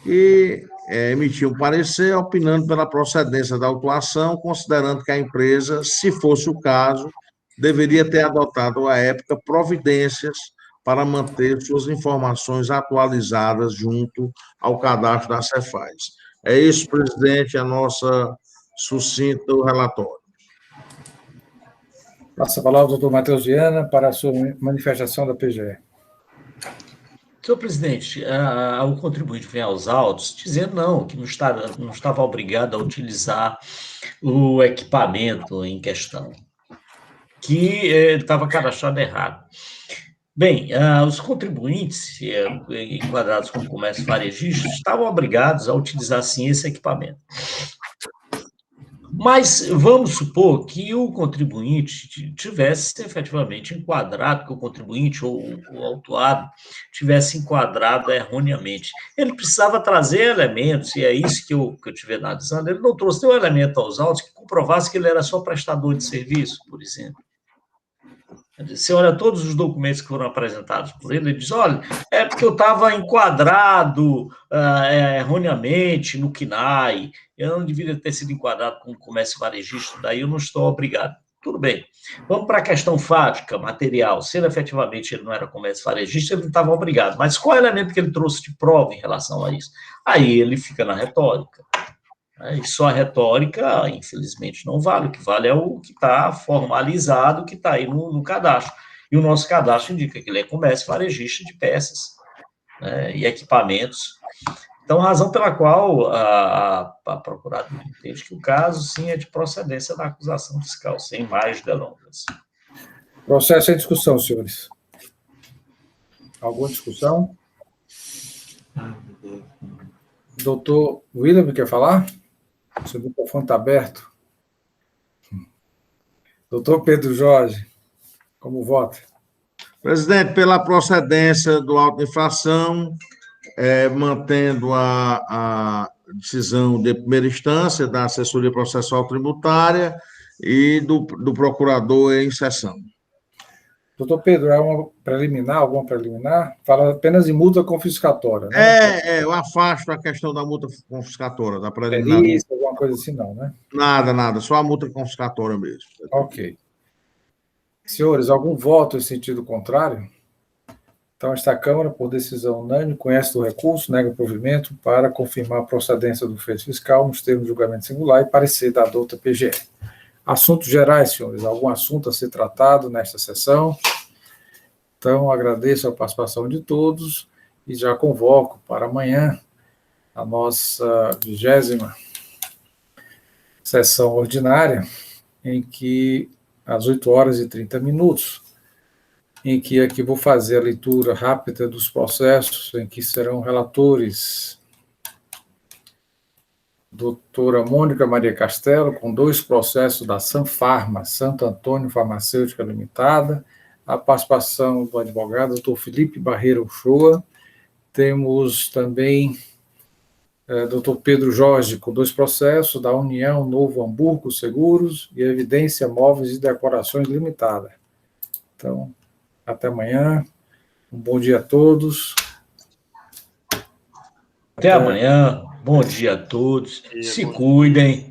e emitiu um parecer opinando pela procedência da autuação, considerando que a empresa, se fosse o caso, deveria ter adotado à época providências para manter suas informações atualizadas junto ao cadastro da Cefaz. É isso, presidente, a nossa sucinto relatório. Passa a palavra ao doutor Matheus Viana para a sua manifestação da PGE. Senhor presidente, o contribuinte vem aos autos dizendo que não estava obrigado a utilizar o equipamento em questão, que estava cadastrado errado. Bem, os contribuintes enquadrados como comércio varejista estavam obrigados a utilizar, sim, esse equipamento. Mas vamos supor que o contribuinte tivesse efetivamente enquadrado, que o contribuinte ou o autuado tivesse enquadrado erroneamente. Ele precisava trazer elementos, e é isso que eu estive analisando, ele não trouxe nenhum elemento aos autos que comprovasse que ele era só prestador de serviço, por exemplo. Você olha todos os documentos que foram apresentados por ele, ele diz, olha, é porque eu estava enquadrado erroneamente no CNAE, eu não deveria ter sido enquadrado como comércio varejista, daí eu não estou obrigado. Tudo bem. Vamos para a questão fática, material. Se ele efetivamente ele não era comércio varejista, ele não estava obrigado. Mas qual é o elemento que ele trouxe de prova em relação a isso? Aí ele fica na retórica. E só a retórica, infelizmente, não vale. O que vale é o que está formalizado, que está aí no cadastro. E o nosso cadastro indica que ele é comércio varejista de peças, né, e equipamentos. Então, razão pela qual a Procuradoria entende que o caso, sim, é de procedência da acusação fiscal, sem mais delongas. Processo em discussão, senhores. Alguma discussão? Doutor William, quer falar? Seu microfone está aberto. Doutor Pedro Jorge, como vota? Presidente, pela procedência do auto de infração, mantendo a decisão de primeira instância da assessoria processual tributária e do procurador em sessão. Doutor Pedro, é alguma preliminar? Fala apenas em multa confiscatória, né? Eu afasto a questão da multa confiscatória, da preliminar. Isso, alguma coisa assim não, né? Nada, só a multa confiscatória mesmo. Ok. Senhores, algum voto em sentido contrário? Então, esta Câmara, por decisão unânime, conhece do recurso, nega o provimento para confirmar a procedência do feito fiscal nos termos de julgamento singular e parecer da douta PGE. Assuntos gerais, senhores, algum assunto a ser tratado nesta sessão? Então, agradeço a participação de todos e já convoco para amanhã a nossa 20ª sessão ordinária, em que, às 8h30, em que aqui vou fazer a leitura rápida dos processos, em que serão relatores doutora Mônica Maria Castelo, com 2 processos da Sanfarma, Santo Antônio Farmacêutica Limitada, a participação do advogado doutor Felipe Barreira Uchoa. Temos também doutor Pedro Jorge, com 2 processos da União Novo Hamburgo Seguros e Evidência Móveis e Decorações Limitada. Então, até amanhã. Um bom dia a todos. Até amanhã. Bom dia a todos. Se cuidem.